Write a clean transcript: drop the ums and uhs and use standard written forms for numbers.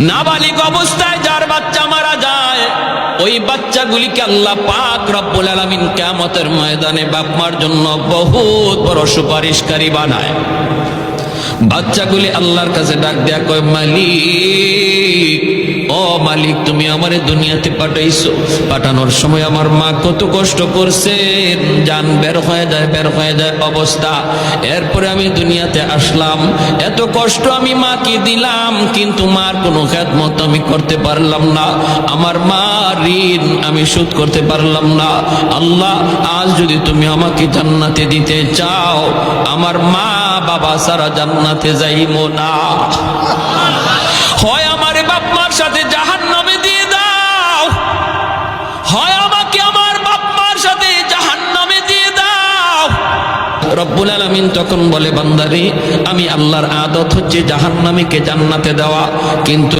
নাবালিগ অবস্থায় যার বাচ্চা মারা যায়, ওই বাচ্চাগুলিকে আল্লাহ পাক রব্বুল আলামিন কিয়ামতের ময়দানে বাপ মার জন্য বহুত বড় সুপারিশকারী বানায়। বাচ্চাগুলি আল্লাহর কাছে ডাক দেয়া কয়, মালিক, ও মালিক, তুমি আমারে দুনিয়াতে পাঠাইছো, পাঠানোর সময় আমার মা কত কষ্ট করছে, জান বের হয়ে যায় অবস্থা। এরপরে আমি দুনিয়াতে আসলাম, এত কষ্ট আমি মাকে দিলাম, কিন্তু মার কোনো খেদমত আমি করতে পারলাম না, আমার মা ঋণ আমি শোধ করতে পারলাম না। আল্লাহ, আজ যদি তুমি আমাকে জান্নাতে দিতে চাও, আমার মা বাবা সারা জান্নাতে যাইবো না, হয় আমার বাপ মার সাথে জাহান্নামে দিয়ে দাও, হয় আমাকে আমার বাপ মার সাথে জাহান্নামে দিয়ে দাও। রব্বুল আলামিন তখন বলে, বান্দারে, আমি আল্লাহর আদত হচ্ছে জাহান্নামীকে জান্নাতে দেওয়া, কিন্তু